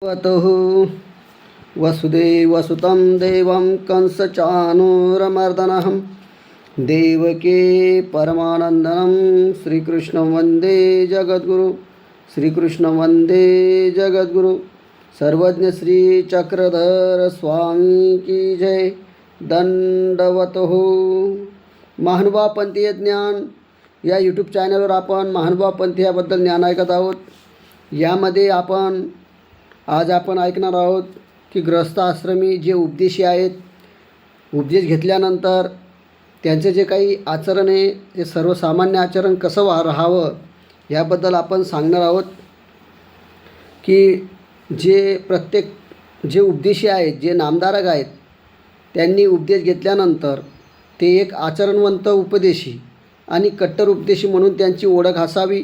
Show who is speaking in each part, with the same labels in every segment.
Speaker 1: वतुः वसुदेवसुतं देवं कंसचाणूरमर्दनः देवकी परमानन्दनं श्रीकृष्णं वन्दे जगद्गुरु सर्वज्ञ श्री चक्रधर स्वामी की जय. दंडवतुः. महानुभाव पंथीय ज्ञान या यूट्यूब चॅनलवर आपण महानुभाव पंथी याबद्दल ज्ञान ऐकत आहोत. यामध्ये आज आपण ऐकणार आहोत की गृहस्थ आश्रमी जे उपदेशी आहेत, उपदेश घेतल्यानंतर त्यांचे जे काही आचरण आहे ते सर्वसामान्य आचरण कसं राहावं याबद्दल आपण सांगणार आहोत. की जे उपदेशी आहेत, जे नामधारक आहेत, त्यांनी उपदेश घेतल्यानंतर ते एक आचरणवंत उपदेशी आणि कट्टर उपदेशी म्हणून त्यांची ओळख असावी.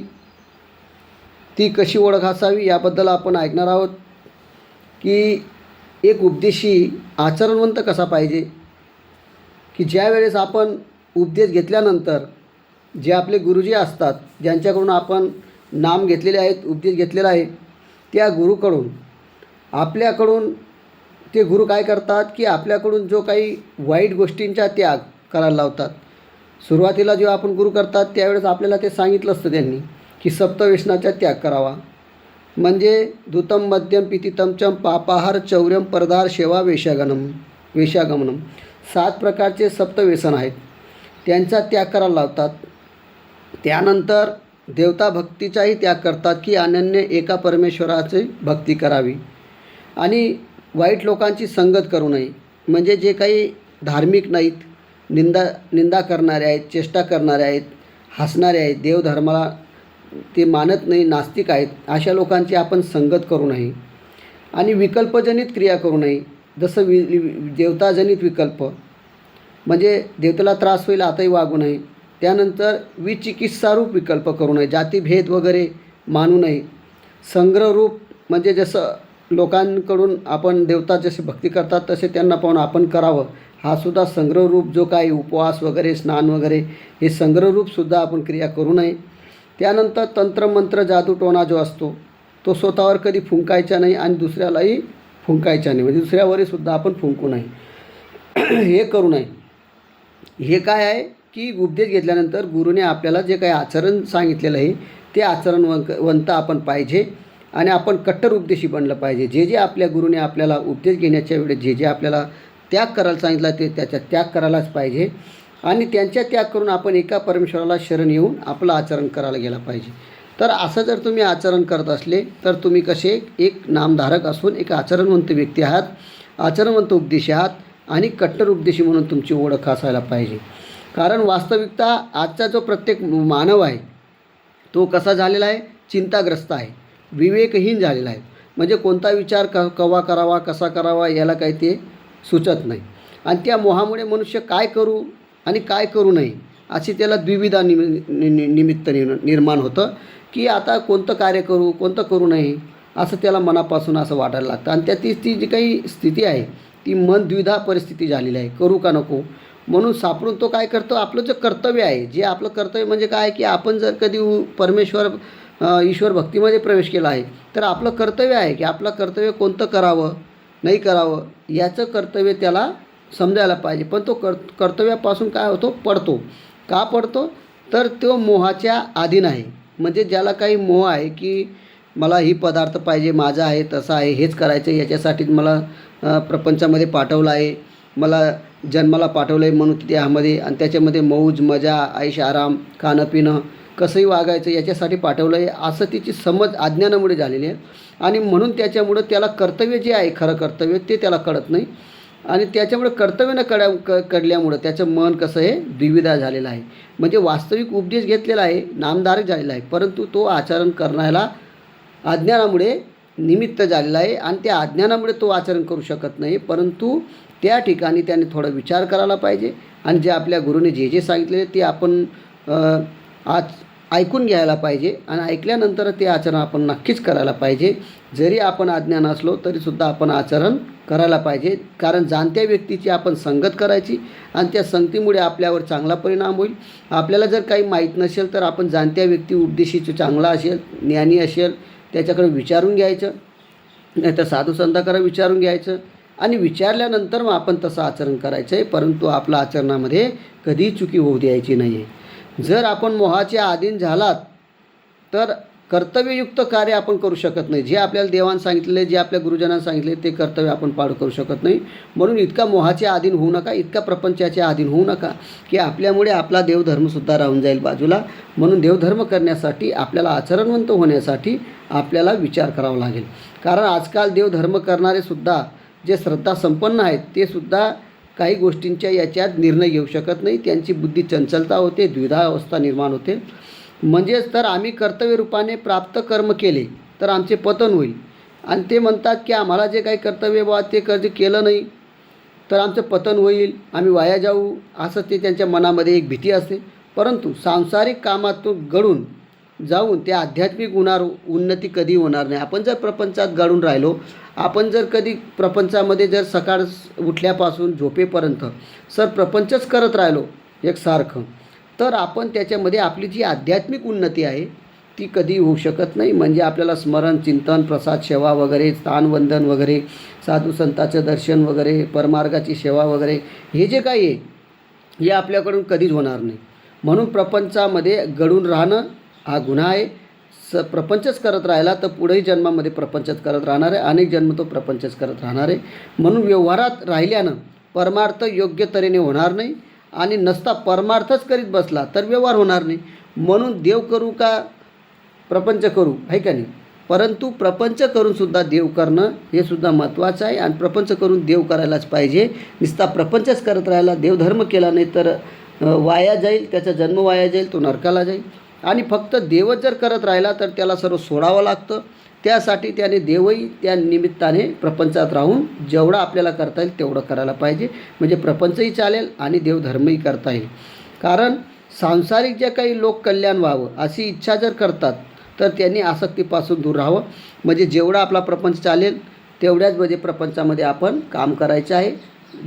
Speaker 1: ती कशी ओळख असावी याबद्दल आपण ऐकणार आहोत. की एक उपदेशी आचरणवंत कसा पाहिजे, की ज्या वेळेस आपण उपदेश घेतल्यानंतर जे आपले गुरुजी असतात, ज्यांच्याकडून आपण नाम घेतलेले आहेत, उपदेश घेतलेला आहे, त्या गुरुकडून आपल्याकडून ते गुरु काय करतात की आपल्याकडून जो काही वाईट गोष्टींचा त्याग करायला लावतात. सुरुवातीला जेव्हा आपण गुरु करतात त्यावेळेस आपल्याला ते सांगितलं असतं त्यांनी की सप्तव्यसनाचा त्याग करावा. म्हणजे धूतम मद्यम पितितम चम पापाहार चौर्यम परदार शेवा वेशागमनम 7 प्रकारचे सप्तव्यसन आहेत, त्यांचा त्याग करायला लावतात. त्यानंतर देवता भक्तीचाही त्याग करतात की अनन्य एका परमेश्वराची भक्ती करावी आणि वाईट लोकांची संगत करू नये. म्हणजे जे काही धार्मिक नाहीत, निंदा करणारे आहेत, चेष्टा करणारे आहेत, हसणारे आहेत, देवधर्माला ते मानत नाही, नास्तिक आहेत, अशा लोकांची आपण संगत करू नये. आणि विकल्पजनित क्रिया करू नये. जसं देवताजनित विकल्प म्हणजे देवतेला त्रास होईल आताही वागू नये. त्यानंतर विचिकित्सारूप विकल्प करू नये. जातीभेद वगैरे मानू नये. संग्रहरूप म्हणजे जसं लोकांकडून आपण देवता जसे भक्ती करतात तसे त्यांना पाहून आपण करावं, हा सुद्धा संग्रहरूप जो काही उपवास वगैरे, स्नान वगैरे, हे संग्रहरूपसुद्धा आपण क्रिया करू नये. त्यानंतर तंत्रमंत्र जादूटोणा जो असतो तो स्वतःवर कधी फुंकायचा नाही आणि दुसऱ्यालाही फुंकायचा नाही. म्हणजे दुसऱ्यावरही सुद्धा आपण फुंकू नये, हे करू नये. हे काय आहे की उपदेश घेतल्यानंतर गुरुने आपल्याला जे काही आचरण सांगितलेलं आहे ते आचरणवंत आपण पाहिजे आणि आपण कट्टर उपदेशी बनलं पाहिजे. जे आपल्या गुरुने आपल्याला उपदेश घेण्याच्या वेळेस जे आपल्याला त्याग करायला सांगितलं ते त्याचा त्याग करायलाच पाहिजे आणि त्यांच्या त्याग करून आपण एका परमेश्वराला शरण येऊन आपलं आचरण करायला गेला पाहिजे. तर असं जर तुम्ही आचरण करत असले तर तुम्ही कसे एक नामधारक असून एक आचरणवंत व्यक्ती आहात, आचरणवंत उपदेशी आहात आणि कट्टर उपदेशी म्हणून तुमची ओळख असायला पाहिजे. कारण वास्तविकता आजचा जो प्रत्येक मानव आहे तो कसा झालेला आहे, चिंताग्रस्त आहे, विवेकहीन झालेला आहे. म्हणजे कोणता विचार केव्हा करावा, कसा करावा याला काही ते सुचत नाही. आणि त्या मोहामुळे मनुष्य काय करू आणि काय करू नये अशी त्याला द्विविधा निमित्त निर्माण होतं की आता कोणतं कार्य करू, कोणतं करू नये असं त्याला मनापासून असं वाटायला लागतं. आणि ती जी काही स्थिती आहे ती मन द्विधा परिस्थिती झालेली आहे, करू का नको म्हणून सापडून तो काय करतो, आपलं जे कर्तव्य आहे, जे आपलं कर्तव्य म्हणजे काय की आपण जर कधी ईश्वर भक्तीमध्ये प्रवेश केला आहे तर आपलं कर्तव्य आहे की आपलं कर्तव्य कोणतं करावं नाही करावं याचं कर्तव्य त्याला समजायला पाहिजे. पण तो कर्तव्यापासून काय होतो, पडतो. का पडतो तर तो मोहाच्या अधीन आहे. म्हणजे ज्याला काही मोह आहे की मला ही पदार्थ पाहिजे, माझा आहे, तसा आहे, हेच करायचं, याच्यासाठीच मला प्रपंचामध्ये पाठवलं आहे, मला जन्माला पाठवलं आहे म्हणून त्यामध्ये, आणि त्याच्यामध्ये मौज मजा, ऐश आराम, खाणं पिणं, कसंही वागायचं याच्यासाठी पाठवलं आहे असं तिची समज अज्ञानामुळे झालेली आहे. आणि म्हणून त्याच्यामुळं त्याला कर्तव्य जे आहे, खरं कर्तव्य ते त्याला कळत नाही आणि त्याच्यामुळे कर्तव्य न कळल्यामुळं त्याचं मन कसं आहे, द्विविधा झालेलं आहे. म्हणजे वास्तविक उपदेश घेतलेला आहे, नामधारक झालेला आहे, परंतु तो आचरण करण्याला अज्ञानामुळे निमित्त झालेला आहे आणि त्या अज्ञानामुळे तो आचरण करू शकत नाही. परंतु त्या ठिकाणी त्याने थोडा विचार करायला पाहिजे आणि जे आपल्या गुरुने जे सांगितले ते आपण आज ऐकून घ्यायला पाहिजे आणि ऐकल्यानंतर ते आचरण आपण नक्कीच करायला पाहिजे. जरी आपण अज्ञान असलो तरीसुद्धा आपण आचरण करायला पाहिजे. कारण जाणत्या व्यक्तीची आपण संगत करायची आणि त्या संगतीमुळे आपल्यावर चांगला परिणाम होईल. आपल्याला जर काही माहीत नसेल तर आपण जाणत्या व्यक्ती उपदेशीची चांगला असेल, ज्ञानी असेल, त्याच्याकडे विचारून घ्यायचं नाही तर साधू संतांकडे विचारून घ्यायचं आणि विचारल्यानंतर मग आपण तसं आचरण करायचं आहे. परंतु आपल्या आचरणामध्ये कधीही चुकी होऊ द्यायची नाही आहे. जर आपण मोहाचे अधीन झालात तर कर्तव्ययुक्त कार्य आपण करू शकत नाही. जे आपल्याला देवानं सांगितले, जे आपल्या गुरुजनांनी सांगितले ते कर्तव्य आपण पार करू शकत नाही. म्हणून इतका मोहाचे अधीन होऊ नका, इतका प्रपंचाचे अधीन होऊ नका की आपल्यामुळे आपला देवधर्मसुद्धा राहून जाईल बाजूला. म्हणून देवधर्म करण्यासाठी आपल्याला आचरणवंत होण्यासाठी आपल्याला विचार करावा लागेल. कारण आजकाल देवधर्म करणारेसुद्धा जे श्रद्धा संपन्न आहेत ते सुद्धा काही गोष्टींच्या याच्यात निर्णय घेऊ शकत नाही. त्यांची बुद्धी चंचलता होते, द्विधा अवस्था निर्माण होते. म्हणजेच तर आम्ही कर्तव्यरूपाने प्राप्त कर्म केले तर आमचे पतन होईल. आणि ते म्हणतात की आम्हाला जे काही कर्तव्य बा ते कर्ज केलं नाही तर आमचं पतन होईल, आम्ही वाया जाऊ, असं ते त्यांच्या मनामध्ये एक भीती असते. परंतु सांसारिक कामातून गळून जाऊन त्या आध्यात्मिक उन्नती कधी होणार नाही. आपण जर प्रपंचात गळून राहिलो, आपण जर कधी प्रपंचामध्ये जर सकाळ उठल्यापासून झोपेपर्यंत प्रपंचच करत राहिलो एकसारखं, तर आपण त्याच्यामध्ये आपली जी आध्यात्मिक उन्नती आहे ती कधी होऊ शकत नाही. म्हणजे आपल्याला स्मरण, चिंतन, प्रसाद सेवा वगैरे, स्थानवंदन वगैरे, साधू संतांचं दर्शन वगैरे, परमार्गाची सेवा वगैरे हे जे काही आहे हे आपल्याकडून कधीच होणार नाही. म्हणून प्रपंचामध्ये गळून राहणं हा गुन्हा आहे. प्रपंचच करत राहिला तर पुढेही जन्मामध्ये प्रपंचच करत राहणार आहे, अनेक जन्म तो प्रपंचच करत राहणार आहे. म्हणून व्यवहारात राहिल्यानं परमार्थ योग्य तऱ्हेने होणार नाही आणि नसता परमार्थच करीत बसला तर व्यवहार होणार नाही. म्हणून देव करू का प्रपंच करू आहे का नाही, परंतु प्रपंच करूनसुद्धा देव करणं हे सुद्धा महत्त्वाचं आहे. आणि प्रपंच करून देव करायलाच पाहिजे. नुसता प्रपंचच करत राहिला, देवधर्म केला नाही तर वाया जाईल, त्याचा जन्म वाया जाईल, तो नरकाला जाईल. आणि फक्त देवच जर करत राहिला तर त्याला सर्व सोडावं लागतं. त्यासाठी त्याने देवही त्या निमित्ताने प्रपंचात राहून जेवढं आपल्याला करता येईल तेवढं करायला पाहिजे. म्हणजे प्रपंचही चालेल आणि देवधर्मही करता येईल. कारण सांसारिक जे काही लोक कल्याण व्हावं अशी इच्छा जर करतात तर त्यांनी आसक्तीपासून दूर राहावं. म्हणजे जेवढा आपला प्रपंच चालेल तेवढ्याच म्हणजे प्रपंचामध्ये आपण काम करायचं आहे.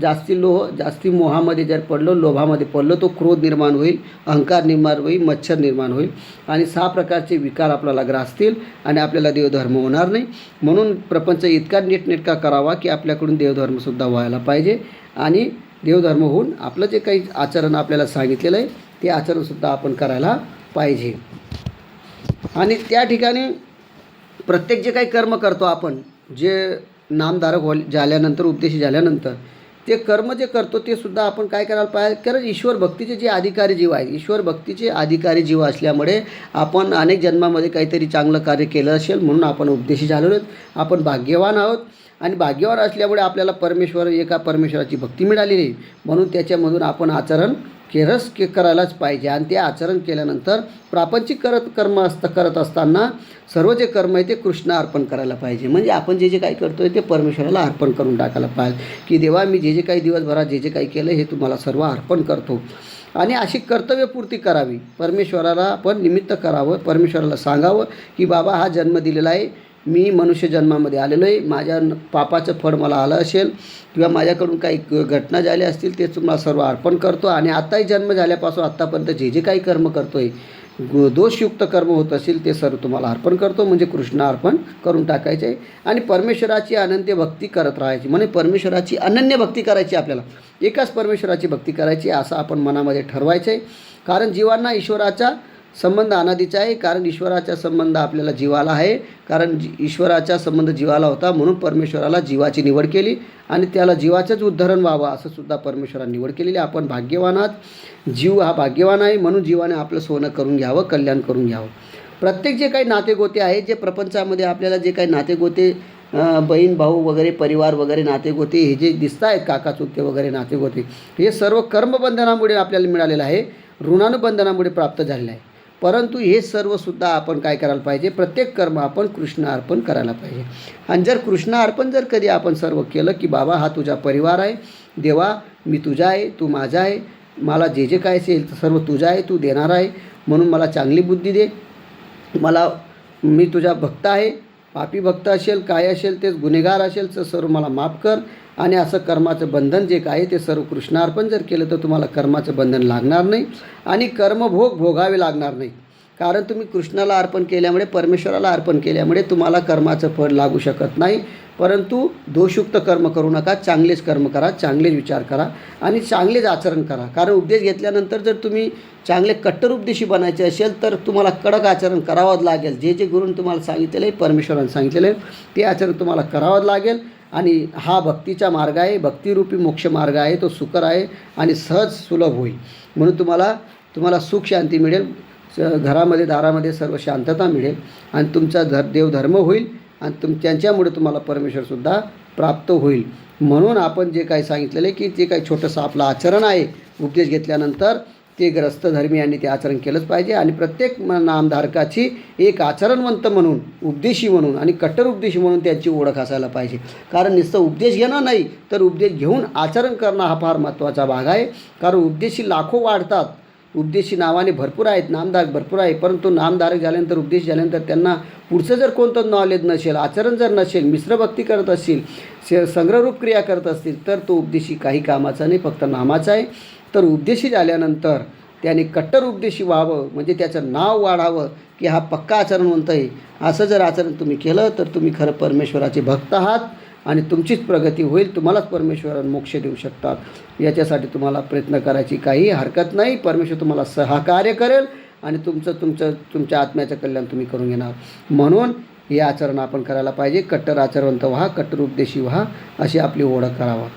Speaker 1: जास्ती मोहामध्ये जर पडलो, लोभामध्ये पडलो, तो क्रोध निर्माण होईल, अहंकार निर्माण होईल, मच्छर निर्माण होईल आणि 6 प्रकारचे विकार आपल्याला ग्रासतील आणि आपल्याला देवधर्म होणार नाही. म्हणून प्रपंच इतका नीटनेटका करावा की आपल्याकडून देवधर्मसुद्धा व्हायला पाहिजे आणि देवधर्म होऊन आपलं जे काही आचरण आपल्याला सांगितलेलं आहे ते आचरणसुद्धा आपण करायला पाहिजे. आणि त्या ठिकाणी प्रत्येक जे काही कर्म करतो आपण, जे नामधारक झाल्यानंतर, उपदेशी झाल्यानंतर ते कर्म जे करतो ते सुद्धा आपण काय करायला पाहिजे. कारण ईश्वर भक्तीचे जे अधिकारी जीव आहेत, ईश्वर भक्तीचे अधिकारी जीव असल्यामुळे आपण अनेक जन्मामध्ये काहीतरी चांगलं कार्य केलं असेल म्हणून आपण उपदेशी झालेलो आहोत. आपण भाग्यवान आहोत आणि भाग्यवान असल्यामुळे आपल्याला एका परमेश्वराची भक्ती मिळालेली आहे. म्हणून त्याच्यामधून आपण आचरण करायलाच पाहिजे. आणि ते आचरण केल्यानंतर प्रापंचिक करत असताना सर्व जे कर्म आहे ते कृष्ण अर्पण करायला पाहिजे. म्हणजे आपण जे काही करतो आहे ते परमेश्वराला अर्पण करून टाकायला पाहिजे की देवा, मी जे काही दिवसभरात जे काही केलं हे तुम्हाला सर्व अर्पण करतो. आणि अशी कर्तव्यपूर्ती करावी. परमेश्वराला आपण निमित्त करावं, परमेश्वराला सांगावं की बाबा हा जन्म दिलेला आहे, मी मनुष्य जन्मामध्ये आलेलो आहे, माझ्या पापाचं फळ मला आलं असेल किंवा माझ्याकडून काही घटना झाल्या असतील ते तुम्हाला सर्व अर्पण करतो. आणि आत्ताही जन्म झाल्यापासून आत्तापर्यंत जे काही कर्म करतो आहे, दोषयुक्त कर्म होत असेल ते सर्व तुम्हाला अर्पण करतो. म्हणजे कृष्ण अर्पण करून टाकायचे आहे आणि परमेश्वराची अनन्य भक्ती करत राहायची. म्हणजे परमेश्वराची अनन्य भक्ती करायची, आपल्याला एकाच परमेश्वराची भक्ती करायची असं आपण मनामध्ये ठरवायचं आहे. कारण जीवांना ईश्वराचा संबंध अनादीचा आहे. कारण ईश्वराचा संबंध आपल्याला जीवाला आहे. कारण ईश्वराचा संबंध जीवाला होता म्हणून परमेश्वराला जीवाची निवड केली आणि त्याला जीवाचंच उद्धरण व्हावं असं सुद्धा परमेश्वराने निवड केलेली. आपण भाग्यवान आहात, जीव हा भाग्यवान आहे म्हणून जीवाने आपलं सोनं करून घ्यावं, कल्याण करून घ्यावं. प्रत्येक जे काही नातेगोते आहेत, जे प्रपंचामध्ये आपल्याला जे काही नातेगोते, बहीण भाऊ वगैरे, परिवार वगैरे नातेगोते हे जे दिसत आहेत, काका चुलते वगैरे नातेगोते, हे सर्व कर्मबंधनामुळे आपल्याला मिळालेलं आहे, ऋणानुबंधनामुळे प्राप्त झालेलं आहे. परंतु हे सर्वसुद्धा आपण काय करायला पाहिजे, प्रत्येक कर्म आपण कृष्ण अर्पण करायला पाहिजे. आणि जर कृष्ण अर्पण जर कधी आपण सर्व केलं की बाबा हा तुझा परिवार आहे, देवा मी तुझा आहे, तू माझा आहे, मला जे काय असेल सर्व तुझा आहे, तू देणार आहे, म्हणून मला चांगली बुद्धी दे, मी तुझा भक्त आहे, पापी भक्त असेल काय असेल ते गुन्हेगार असेल तर सर्व मला माफ कर. आणि असं कर्माचं बंधन जे काय ते सर्व कृष्णार्पण जर केलं तर तुम्हाला कर्माचं बंधन लागणार नाही आणि कर्मभोग भोगावे लागणार नाही. कारण तुम्ही कृष्णाला अर्पण केल्यामुळे, परमेश्वराला अर्पण केल्यामुळे तुम्हाला कर्माचं फळ लागू शकत नाही. परंतु दोषयुक्त कर्म करू नका, चांगलेच कर्म करा, चांगलेच विचार करा आणि चांगलेच आचरण करा. कारण उपदेश घेतल्यानंतर जर तुम्ही चांगले कट्टर उपदेशी बनायचे असेल तर तुम्हाला कडक आचरण करावंच लागेल. जे जे गुरूंनी तुम्हाला सांगितलेलं आहे, परमेश्वराने सांगितलेलं आहे, ते आचरण तुम्हाला करावंच लागेल. आणि हा भक्तीचा मार्ग आहे, भक्तिरूपी मोक्ष मार्ग आहे, तो सुकर आहे आणि सहज सुलभ होईल. म्हणून तुम्हाला सुख शांती मिळेल, घरामध्ये दारामध्ये सर्व शांतता मिळेल आणि तुमचा देवधर्म होईल आणि त्यांच्यामुळे तुम्हाला परमेश्वरसुद्धा प्राप्त होईल. म्हणून आपण जे काही सांगितलेलं आहे की जे काही छोटंसं आपलं आचरण आहे उपदेश घेतल्यानंतर, ते ग्रस्तधर्मियांनी ते आचरण केलंच पाहिजे. आणि प्रत्येक नामधारकाची एक आचरणवंत म्हणून, उपदेशी म्हणून आणि कट्टर उपदेशी म्हणून त्यांची ओळख असायला पाहिजे. कारण नुसतं उपदेश घेणं नाही, तर उपदेश घेऊन आचरण करणं हा फार महत्त्वाचा भाग आहे. कारण उपदेशी लाखो वाढतात, उपदेशी नावाने भरपूर आहेत, नामधारक भरपूर आहे, परंतु नामधारक झाल्यानंतर, उपदेश झाल्यानंतर त्यांना पुढचं जर कोणतं नॉलेज नसेल, आचरण जर नसेल, मिश्रभक्ती करत असतील, संग्रहरूप क्रिया करत असतील, तर तो उपदेशी काही कामाचा नाही, फक्त नामाचा आहे. तर उपदेशी झाल्यानंतर त्याने कट्टर उपदेशी व्हावं, म्हणजे त्याचं नाव वाढावं की हा पक्का आचरणवंत आहे. असं जर आचरण तुम्ही केलं तर तुम्ही खरं परमेश्वराचे भक्त आहात आणि तुमचीच प्रगती होईल, तुम्हालाच परमेश्वराने मोक्ष देऊ शकतात. याच्यासाठी तुम्हाला प्रयत्न करायची काही हरकत नाही. परमेश्वर तुम्हाला सहकार्य करेल आणि तुमच्या आत्म्याचं कल्याण तुम्ही करून घेणार. म्हणून हे आचरण आपण करायला पाहिजे. कट्टर आचरणवंत व्हा, कट्टर उपदेशी व्हा, अशी आपली ओळख करावा.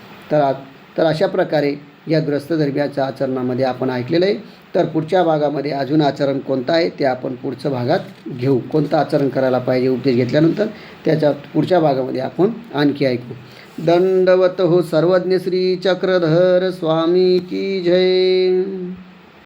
Speaker 1: तर अशा प्रकारे या ग्रस्तधर्मियाच्या आचरणामध्ये आपण ऐकलेलं आहे. तर पुढच्या भागामध्ये अजून आचरण कोणतं आहे ते आपण पुढच्या भागात घेऊ. कोणतं आचरण करायला पाहिजे उपदेश घेतल्यानंतर, त्याच्या पुढच्या भागामध्ये आपण आणखी ऐकू. दंडवत हो सर्वज्ञ श्री चक्रधर स्वामी की जय.